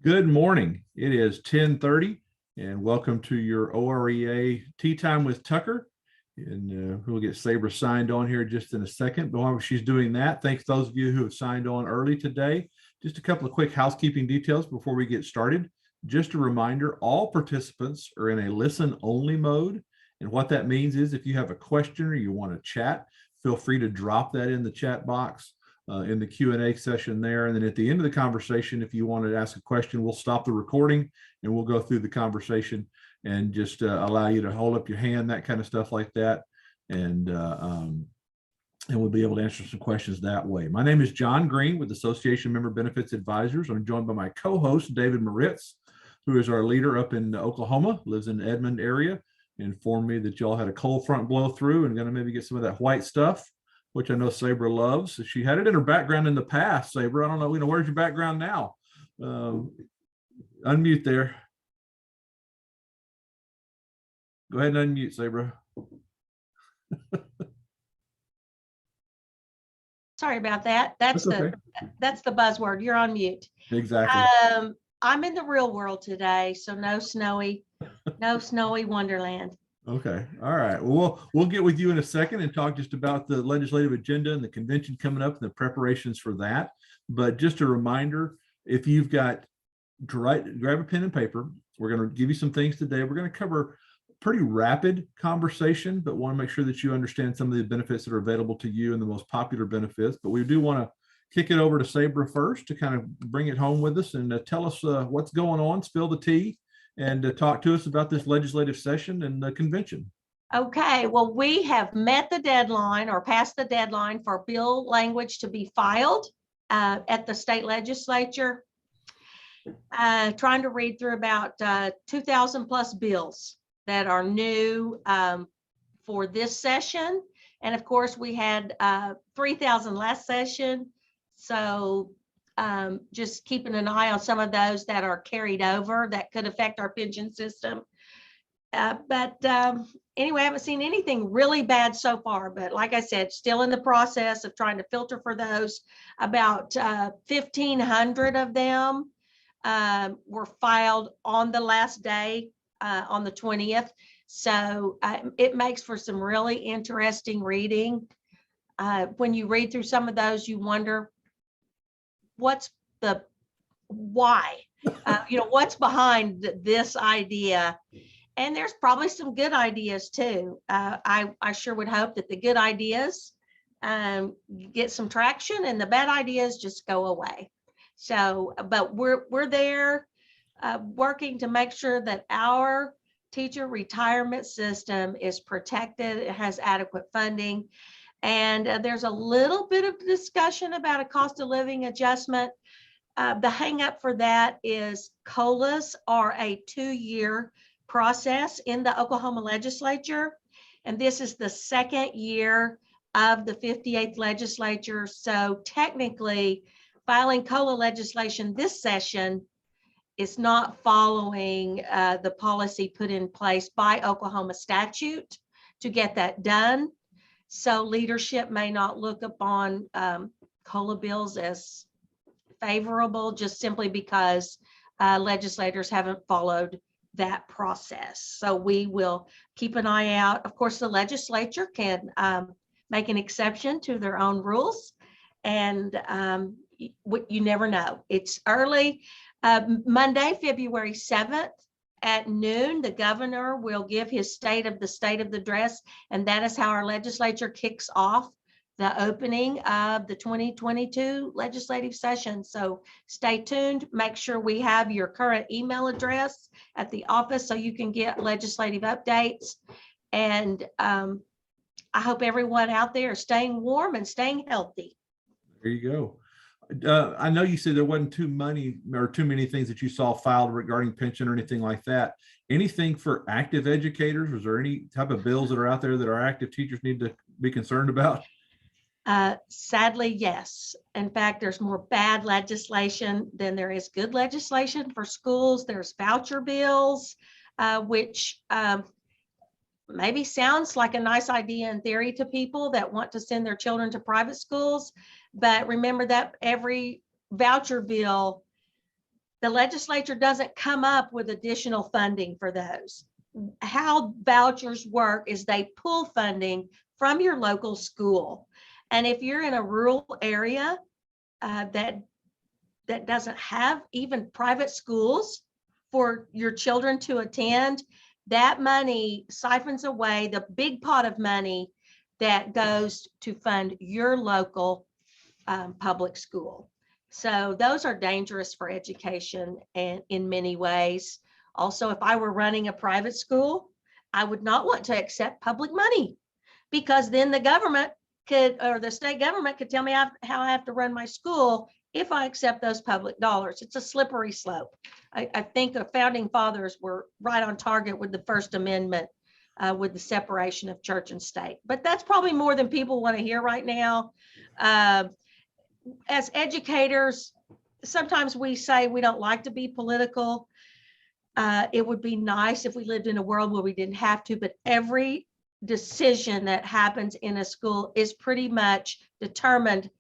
Good morning. It is 10:30 and welcome to your OREA Tea Time with Tucker. And we'll get Sabra signed on here just in a second. But while she's doing that, thanks to those of you who have signed on early today. Just a couple of quick housekeeping details before we get started. Just a reminder, all participants are in a listen only mode. And what that means is if you have a question or you want to chat, feel free to drop that in the chat box. In the Q&A session there. And then at the end of the conversation, if you want to ask a question, we'll stop the recording and we'll go through the conversation and just allow you to hold up your hand, that kind of stuff like that. And we'll be able to answer some questions that way. My name is John Green with Association Member Benefits Advisors. I'm joined by my co-host, David Moritz, who is our leader up in Oklahoma, lives in the Edmond area, informed me that y'all had a cold front blow through and going to maybe get some of that white stuff, which I know Sabra loves. She had it in her background in the past. Sabra, I don't know, where's your background now? Unmute there. Go ahead and unmute, Sabra. Sorry about that. That's the buzzword. You're on mute. Exactly. I'm in the real world today, so no snowy wonderland. Okay. All right. Well, we'll get with you in a second and talk just about the legislative agenda and the convention coming up and the preparations for that. But just a reminder, if you've got to grab a pen and paper, we're going to give you some things today. We're going to cover pretty rapid conversation, but want to make sure that you understand some of the benefits that are available to you and the most popular benefits. But we do want to kick it over to Sabra first to kind of bring it home with us and tell us what's going on, spill the tea, and talk to us about this legislative session and the convention. Okay, well, we have met the deadline or passed the deadline for bill language to be filed at the state legislature. Trying to read through about 2,000 plus bills that are new for this session. And of course, we had 3,000 last session. So just keeping an eye on some of those that are carried over that could affect our pension system. But anyway, I haven't seen anything really bad so far, but like I said, still in the process of trying to filter for those. About 1,500 of them were filed on the last day, on the 20th. So it makes for some really interesting reading. When you read through some of those, you wonder, what's the why? What's behind this idea? And there's probably some good ideas too. I sure would hope that the good ideas get some traction and the bad ideas just go away. So, but we're there working to make sure that our teacher retirement system is protected, it has adequate funding. And there's a little bit of discussion about a cost of living adjustment. The hang up for that is COLAs are a 2-year process in the Oklahoma legislature. And this is the second year of the 58th legislature. So technically, filing COLA legislation this session is not following the policy put in place by Oklahoma statute to get that done. So leadership may not look upon COLA bills as favorable just simply because legislators haven't followed that process. So we will keep an eye out. Of course, the legislature can make an exception to their own rules, and you never know. It's early. Monday, February 7th at noon, the governor will give his state of the address, and that is how our legislature kicks off the opening of the 2022 legislative session. So stay tuned. Make sure we have your current email address at the office so you can get legislative updates. And I hope everyone out there is staying warm and staying healthy. There you go. I know you said there wasn't too many things that you saw filed regarding pension or anything like that. Anything for active educators? Was there any type of bills that are out there that our active teachers need to be concerned about? Sadly, yes. In fact, there's more bad legislation than there is good legislation for schools. There's voucher bills, which maybe sounds like a nice idea in theory to people that want to send their children to private schools. But remember that every voucher bill the legislature doesn't come up with additional funding for those. How vouchers work is they pull funding from your local school. And if you're in a rural area that doesn't have even private schools for your children to attend, that money siphons away the big pot of money that goes to fund your local public school. So those are dangerous for education and in many ways. Also, if I were running a private school, I would not want to accept public money, because then the government could, or the state government could tell me how I have to run my school if I accept those public dollars. It's a slippery slope. I think the founding fathers were right on target with the First Amendment with the separation of church and state. But that's probably more than people want to hear right now. As educators, sometimes we say we don't like to be political. It would be nice if we lived in a world where we didn't have to, but every decision that happens in a school is pretty much determined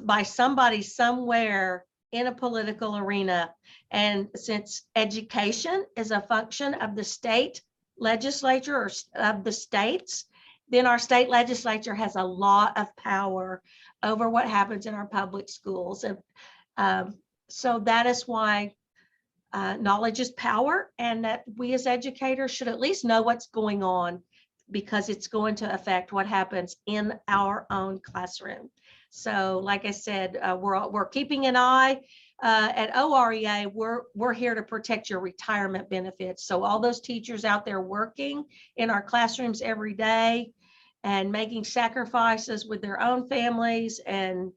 by somebody somewhere in a political arena. And since education is a function of the state legislature or of the states, then our state legislature has a lot of power over what happens in our public schools. And so that is why knowledge is power, and that we as educators should at least know what's going on, because it's going to affect what happens in our own classroom. So like I said, we're keeping an eye at OREA. We're here to protect your retirement benefits. So all those teachers out there working in our classrooms every day and making sacrifices with their own families and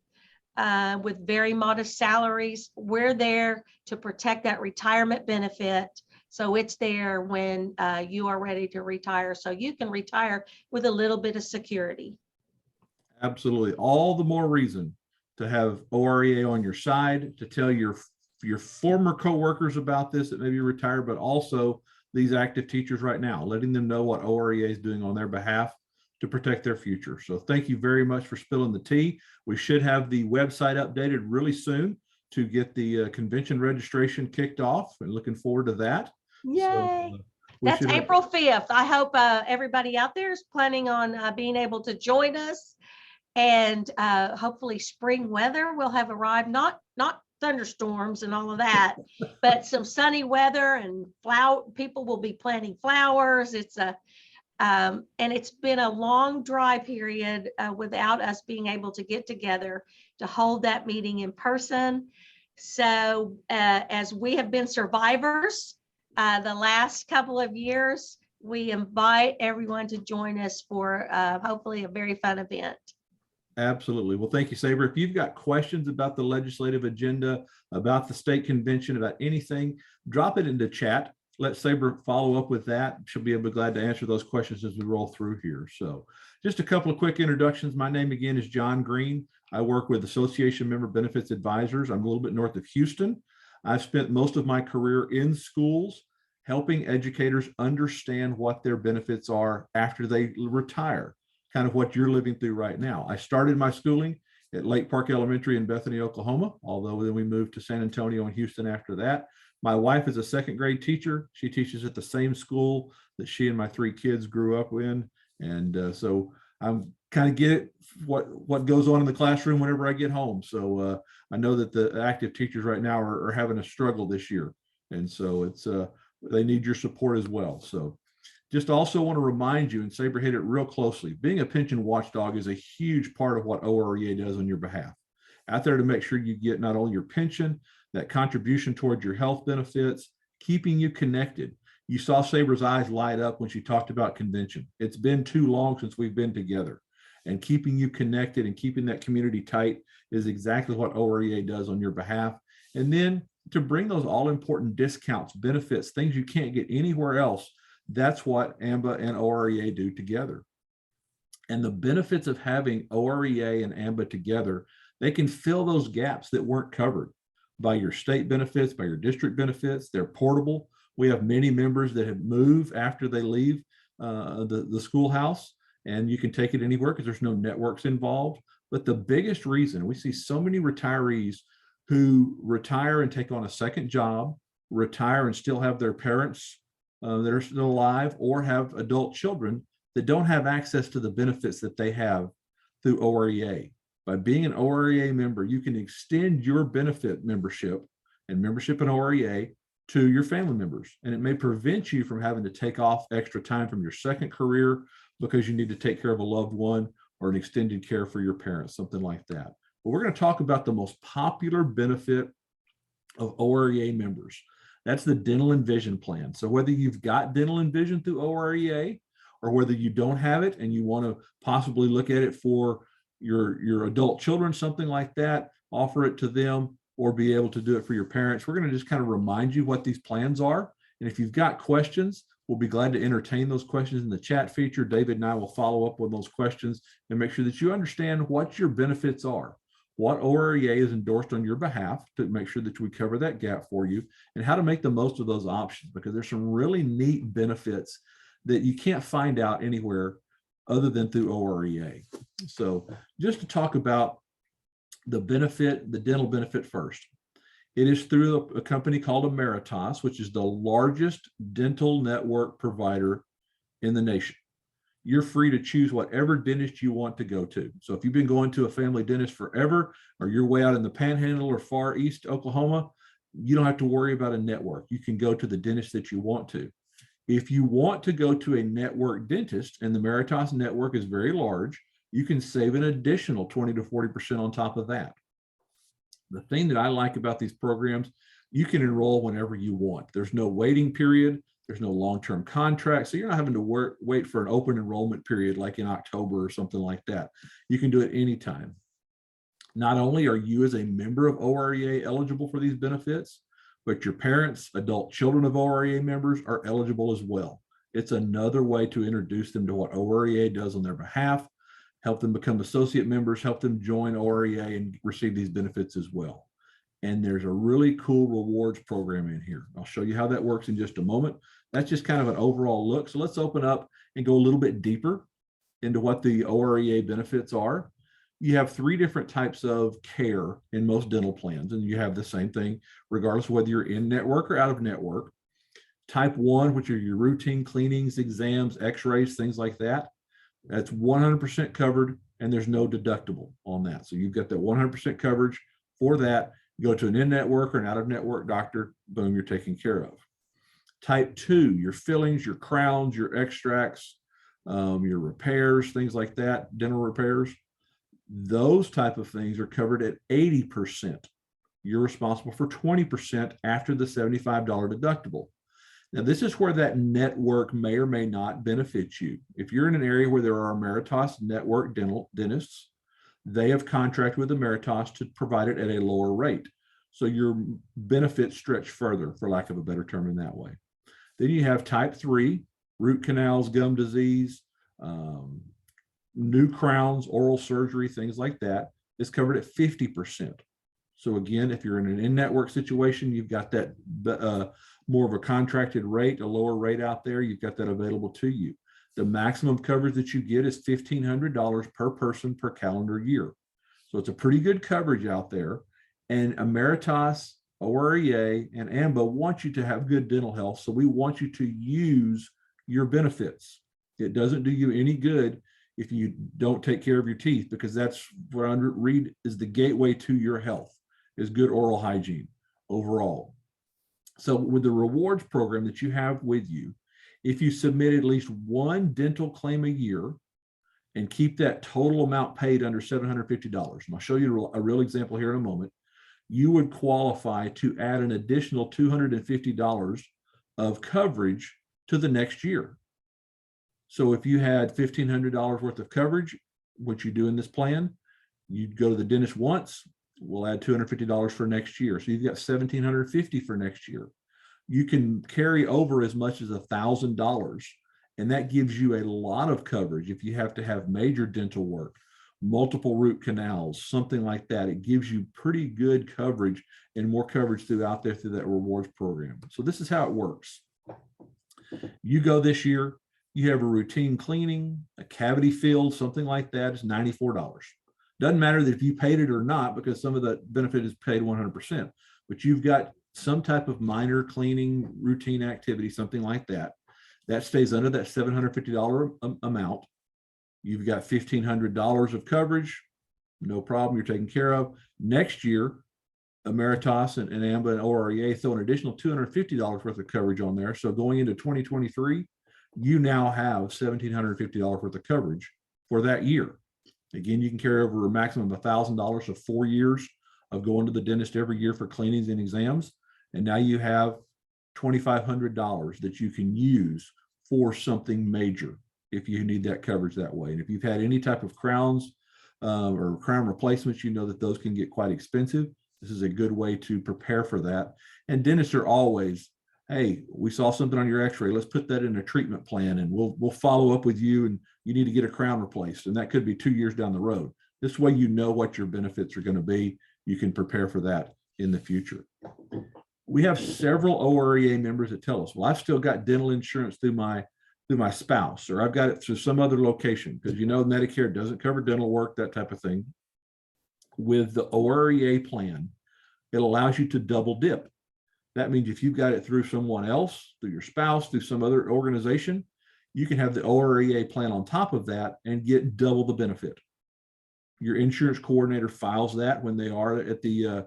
with very modest salaries, we're there to protect that retirement benefit. So it's there when you are ready to retire, so you can retire with a little bit of security. Absolutely. All the more reason to have OREA on your side, to tell your former coworkers about this that maybe retired, but also these active teachers right now, letting them know what OREA is doing on their behalf to protect their future. So thank you very much for spilling the tea. We should have the website updated really soon to get the convention registration kicked off, and looking forward to that. Yay. So, that's April 5th. I hope everybody out there is planning on being able to join us, and hopefully spring weather will have arrived, not thunderstorms and all of that, but some sunny weather, and people will be planting flowers. And it's been a long dry period without us being able to get together to hold that meeting in person. So as we have been survivors the last couple of years, we invite everyone to join us for hopefully a very fun event. Absolutely. Well, thank you, Saber. If you've got questions about the legislative agenda, about the state convention, about anything, drop it into chat. Let Saber follow up with that. She'll be glad to answer those questions as we roll through here. So just a couple of quick introductions. My name again is John Green. I work with Association Member Benefits Advisors. I'm a little bit north of Houston. I've spent most of my career in schools helping educators understand what their benefits are after they retire, kind of what you're living through right now. I started my schooling at Lake Park Elementary in Bethany, Oklahoma, although then we moved to San Antonio and Houston after that. My wife is a second grade teacher. She teaches at the same school that she and my 3 kids grew up in. And so I'm kind of get what goes on in the classroom whenever I get home. So I know that the active teachers right now are having a struggle this year. And so it's they need your support as well. So just also want to remind you, and Saber hit it real closely, being a pension watchdog is a huge part of what OREA does on your behalf. Out there to make sure you get not only your pension, that contribution toward your health benefits, keeping you connected. You saw Saber's eyes light up when she talked about convention. It's been too long since we've been together, and keeping you connected and keeping that community tight is exactly what OREA does on your behalf. And then to bring those all important discounts, benefits, things you can't get anywhere else, that's what AMBA and OREA do together. And the benefits of having OREA and AMBA together, they can fill those gaps that weren't covered by your state benefits, by your district benefits. They're portable. We have many members that have moved after they leave the schoolhouse, and you can take it anywhere because there's no networks involved. But the biggest reason we see so many retirees who retire and take on a second job, retire and still have their parents that are still alive, or have adult children that don't have access to the benefits that they have through OREA. By being an OREA member, you can extend your benefit membership and membership in OREA to your family members. And it may prevent you from having to take off extra time from your second career because you need to take care of a loved one or an extended care for your parents, something like that. But we're going to talk about the most popular benefit of OREA members. That's the dental and vision plan. So whether you've got dental and vision through OREA or whether you don't have it and you want to possibly look at it for your adult children, something like that, offer it to them, or be able to do it for your parents. We're going to just kind of remind you what these plans are. And if you've got questions, we'll be glad to entertain those questions in the chat feature. David and I will follow up with those questions and make sure that you understand what your benefits are, what OREA is endorsed on your behalf to make sure that we cover that gap for you, and how to make the most of those options, because there's some really neat benefits that you can't find out anywhere other than through OREA. So just to talk about the benefit, the dental benefit first. It is through a company called Ameritas, which is the largest dental network provider in the nation. You're free to choose whatever dentist you want to go to. So if you've been going to a family dentist forever, or you're way out in the Panhandle or far east Oklahoma, you don't have to worry about a network. You can go to the dentist that you want to. If you want to go to a network dentist, and the Ameritas network is very large, you can save an additional 20 to 40% on top of that. The thing that I like about these programs, you can enroll whenever you want. There's no waiting period. There's no long-term contract. So you're not having to wait for an open enrollment period like in October or something like that. You can do it anytime. Not only are you as a member of OREA eligible for these benefits, but your parents, adult children of OREA members are eligible as well. It's another way to introduce them to what OREA does on their behalf, help them become associate members, help them join OREA and receive these benefits as well. And there's a really cool rewards program in here. I'll show you how that works in just a moment. That's just kind of an overall look. So let's open up and go a little bit deeper into what the OREA benefits are. You have 3 different types of care in most dental plans, and you have the same thing regardless of whether you're in network or out of network. Type 1, which are your routine cleanings, exams, x-rays, things like that. That's 100% covered, and there's no deductible on that. So you've got that 100% coverage for that. You go to an in-network or an out-of-network doctor, boom, you're taken care of. Type 2, your fillings, your crowns, your extracts, your repairs, things like that, dental repairs. Those type of things are covered at 80%. You're responsible for 20% after the $75 deductible. Now, this is where that network may or may not benefit you. If you're in an area where there are Ameritas network dentists, they have contracted with Ameritas to provide it at a lower rate. So your benefits stretch further, for lack of a better term in that way. Then you have type 3, root canals, gum disease, new crowns, oral surgery, things like that, is covered at 50%. So again, if you're in an in-network situation, you've got that more of a contracted rate, a lower rate out there, you've got that available to you. The maximum coverage that you get is $1,500 per person per calendar year. So it's a pretty good coverage out there. And Ameritas, OREA, and AMBA want you to have good dental health. So we want you to use your benefits. It doesn't do you any good if you don't take care of your teeth, because that's what I read is the gateway to your health, is good oral hygiene overall. So with the rewards program that you have with you, if you submit at least one dental claim a year and keep that total amount paid under $750, and I'll show you a real example here in a moment, you would qualify to add an additional $250 of coverage to the next year. So if you had $1,500 worth of coverage, which you do in this plan, you'd go to the dentist once, we'll add $250 for next year. So you've got $1,750 for next year. You can carry over as much as $1,000, and that gives you a lot of coverage. If you have to have major dental work, multiple root canals, something like that, it gives you pretty good coverage and more coverage throughout there through that rewards program. So this is how it works. You go this year, you have a routine cleaning, a cavity fill, something like that is $94. Doesn't matter that if you paid it or not, because some of the benefit is paid 100%, but you've got some type of minor cleaning routine activity, something like that, that stays under that $750 amount. You've got $1,500 of coverage, no problem, you're taken care of. Next year, Emeritus and AMBA and OREA throw an additional $250 worth of coverage on there. So going into 2023, you now have $1,750 worth of coverage for that year. Again, you can carry over a maximum of $1,000, so 4 years of going to the dentist every year for cleanings and exams. And now you have $2,500 that you can use for something major if you need that coverage that way. And if you've had any type of crowns or crown replacements, you know that those can get quite expensive. This is a good way to prepare for that. And dentists are always, hey, we saw something on your x-ray. Let's put that in a treatment plan and we'll follow up with you, and you need to get a crown replaced. And that could be 2 years down the road. This way, you know what your benefits are going to be. You can prepare for that in the future. We have several OREA members that tell us, well, I've still got dental insurance through my spouse, or I've got it through some other location, because Medicare doesn't cover dental work, that type of thing. With the OREA plan, it allows you to double dip. That means if you've got it through someone else, through your spouse, through some other organization, you can have the OREA plan on top of that and get double the benefit. Your insurance coordinator files that when they are at the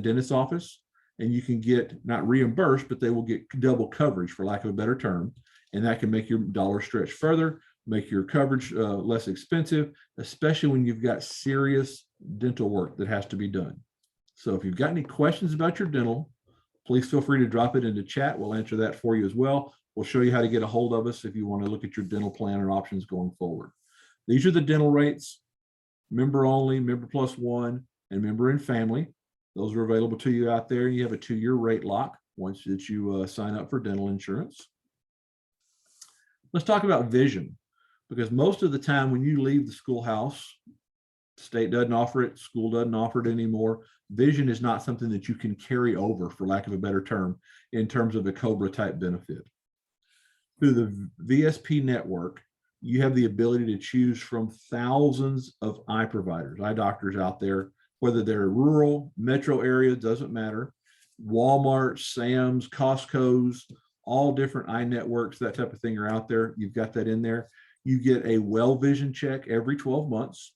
dentist's office, and you can get not reimbursed, but they will get double coverage, for lack of a better term. And that can make your dollar stretch further, make your coverage less expensive, especially when you've got serious dental work that has to be done. So if you've got any questions about your dental, please feel free to drop it into chat. We'll answer that for you as well. We'll show you how to get a hold of us if you want to look at your dental plan and options going forward. These are the dental rates: member only, member plus one, and member and family. Those are available to you out there. You have a 2-year rate lock once that you sign up for dental insurance. Let's talk about vision, because most of the time when you leave the schoolhouse, state doesn't offer it, school doesn't offer it anymore. Vision is not something that you can carry over, for lack of a better term, in terms of a COBRA type benefit. Through the VSP network, you have the ability to choose from thousands of eye providers, eye doctors out there, whether they're rural, metro area, doesn't matter. Walmart, Sam's, Costco's, all different eye networks, that type of thing are out there. You've got that in there. You get a well vision check every 12 months.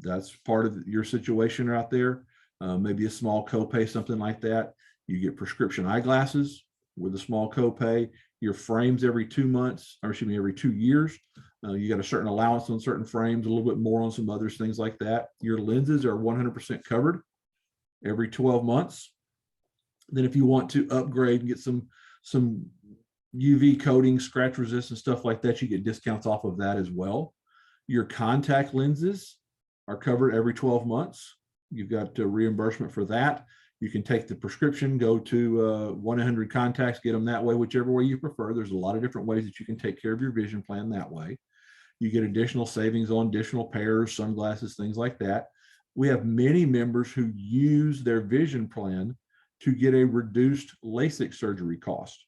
That's part of your situation out there. Maybe a small copay, something like that. You get prescription eyeglasses with a small copay. Your frames every 2 months, or excuse me, every 2 years. You got a certain allowance on certain frames, a little bit more on some others, things like that. Your lenses are 100% covered every 12 months. Then if you want to upgrade and get some UV coating, scratch resistant stuff like that, you get discounts off of that as well. Your contact lenses are covered every 12 months. You've got reimbursement for that. You can take the prescription, go to 1-800 contacts, get them that way, whichever way you prefer. There's a lot of different ways that you can take care of your vision plan that way. You get additional savings on additional pairs, sunglasses, things like that. We have many members who use their vision plan to get a reduced LASIK surgery cost.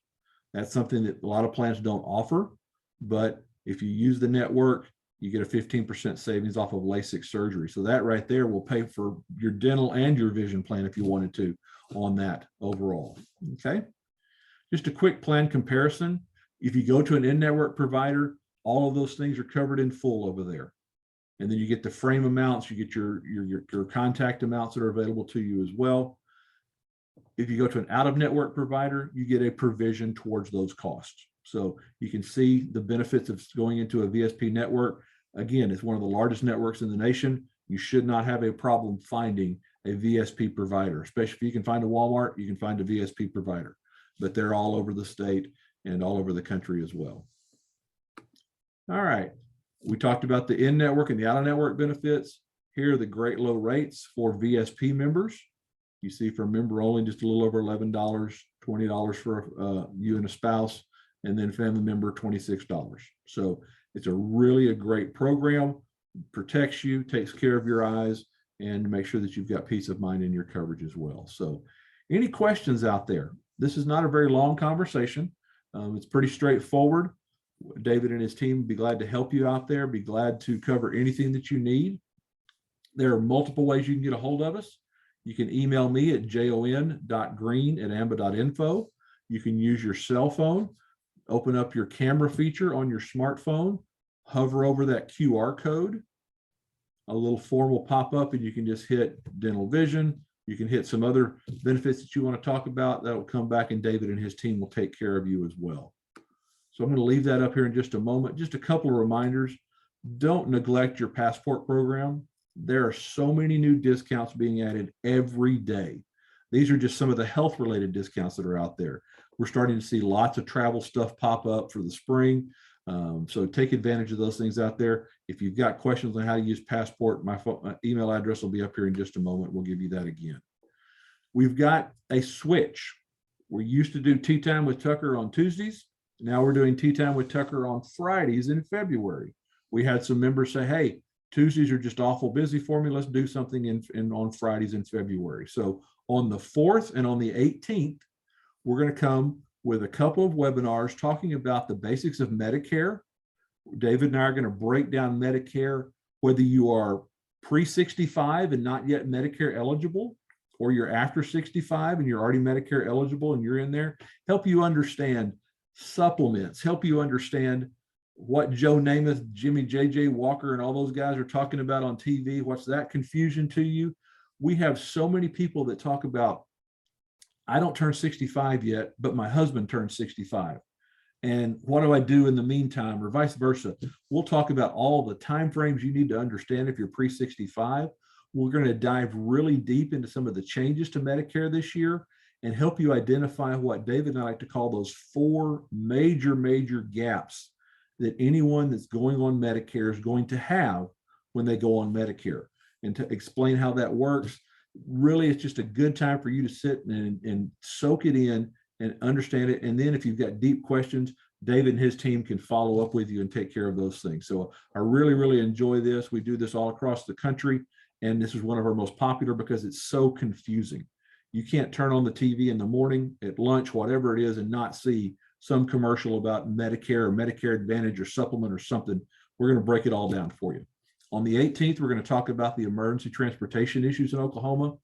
That's something that a lot of plans don't offer, but if you use the network, you get a 15% savings off of LASIK surgery. So that right there will pay for your dental and your vision plan if you wanted to on that overall. Okay. Just a quick plan comparison. If you go to an in-network provider, all of those things are covered in full over there. And then you get the frame amounts, you get your contact amounts that are available to you as well. If you go to an out-of-network provider, you get a provision towards those costs. So you can see the benefits of going into a VSP network. Again, it's one of the largest networks in the nation. You should not have a problem finding a VSP provider, especially if you can find a Walmart, you can find a VSP provider, but they're all over the state and all over the country as well. All right, we talked about the in-network and the out-of-network benefits. Here are the great low rates for VSP members. You see for member only, just a little over $11, $20 for you and a spouse, and then family member, $26. So it's a great program, protects you, takes care of your eyes, and make sure that you've got peace of mind in your coverage as well. So any questions out there? This is not a very long conversation. It's pretty straightforward. David and his team would be glad to help you out there, be glad to cover anything that you need. There are multiple ways you can get a hold of us. You can email me at jon.green@amba.info. You can use your cell phone, open up your camera feature on your smartphone, hover over that QR code. A little form will pop up and you can just hit dental vision. You can hit some other benefits that you want to talk about. That will come back and David and his team will take care of you as well. So I'm going to leave that up here in just a moment. Just a couple of reminders. Don't neglect your passport program. There are so many new discounts being added every day. These are just some of the health related discounts that are out there. We're starting to see lots of travel stuff pop up for the spring. So take advantage of those things out there. If you've got questions on how to use passport, my email address will be up here in just a moment. We'll give you that again. We've got a switch. We used to do Tea Time with Tucker on Tuesdays. Now we're doing Tea Time with Tucker on Fridays in February. We had some members say, hey, Tuesdays are just awful busy for me. Let's do something on Fridays in February. So on the 4th and on the 18th, we're going to come with a couple of webinars talking about the basics of Medicare. David and I are going to break down Medicare, whether you are pre-65 and not yet Medicare eligible, or you're after 65 and you're already Medicare eligible and you're in there, help you understand supplements, help you understand what Joe Namath, Jimmy J.J. Walker, and all those guys are talking about on TV. What's that confusion to you? We have so many people that talk about, I don't turn 65 yet, but my husband turned 65. And what do I do in the meantime, or vice versa? We'll talk about all the timeframes you need to understand if you're pre-65. We're going to dive really deep into some of the changes to Medicare this year and help you identify what David and I like to call those 4 major gaps that anyone that's going on Medicare is going to have when they go on Medicare. And to explain how that works, really it's just a good time for you to sit and soak it in and understand it. And then if you've got deep questions, David and his team can follow up with you and take care of those things. So I really enjoy this. We do this all across the country. And this is one of our most popular because it's so confusing. You can't turn on the TV in the morning, at lunch, whatever it is, and not see some commercial about Medicare or Medicare Advantage or supplement or something. We're going to break it all down for you. On the 18th, we're going to talk about the emergency transportation issues in Oklahoma,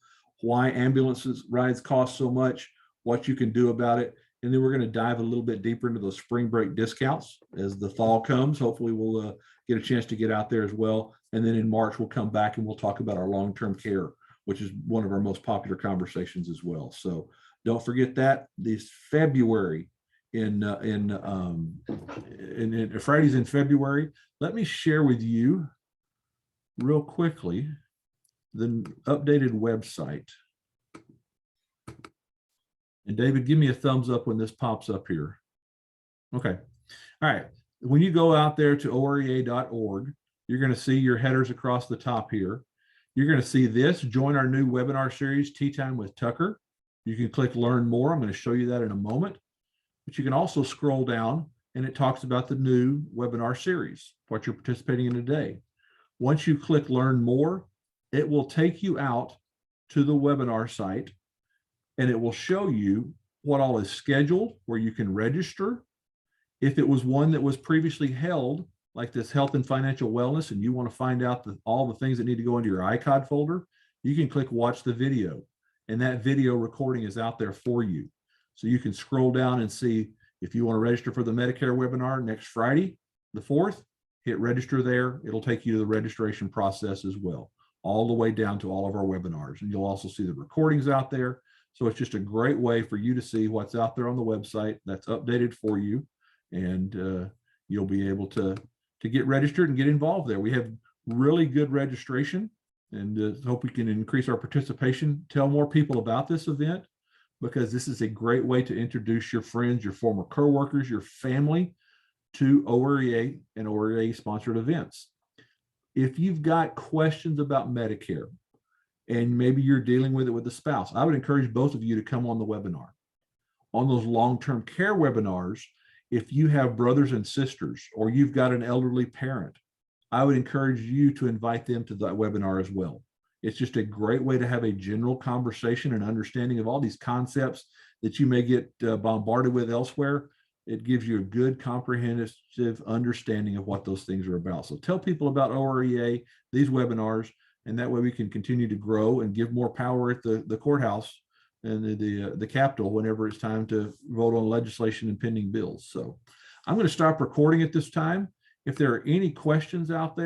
why ambulances rides cost so much, what you can do about it. And then we're going to dive a little bit deeper into those spring break discounts as the fall comes. Hopefully we'll get a chance to get out there as well. And then in March, we'll come back and we'll talk about our long-term care, which is one of our most popular conversations as well. So don't forget that. This February, in Fridays in February, let me share with you real quickly the updated website. And David, give me a thumbs up when this pops up here. Okay. All right. When you go out there to OREA.org, you're going to see your headers across the top here. You're going to see this, join our new webinar series, Tea Time with Tucker. You can click learn more. I'm going to show you that in a moment. But you can also scroll down and it talks about the new webinar series, what you're participating in today. Once you click learn more, it will take you out to the webinar site and it will show you what all is scheduled, where you can register. If it was one that was previously held, like this health and financial wellness, and you want to find out all the things that need to go into your iCod folder, you can click watch the video, and that video recording is out there for you. So you can scroll down and see if you want to register for the Medicare webinar next Friday, the 4th, hit register there. It'll take you to the registration process as well, all the way down to all of our webinars. And you'll also see the recordings out there. So it's just a great way for you to see what's out there on the website that's updated for you. And you'll be able to get registered and get involved there. We have really good registration and hope we can increase our participation. Tell more people about this event, because this is a great way to introduce your friends, your former coworkers, your family to OREA and OREA sponsored events. If you've got questions about Medicare and maybe you're dealing with it with a spouse, I would encourage both of you to come on the webinar. On those long-term care webinars, if you have brothers and sisters or you've got an elderly parent, I would encourage you to invite them to that webinar as well. It's just a great way to have a general conversation and understanding of all these concepts that you may get bombarded with elsewhere. It gives you a good comprehensive understanding of what those things are about. So tell people about OREA, these webinars. And that way we can continue to grow and give more power at the courthouse and the Capitol whenever it's time to vote on legislation and pending bills. So I'm going to stop recording at this time. If there are any questions out there,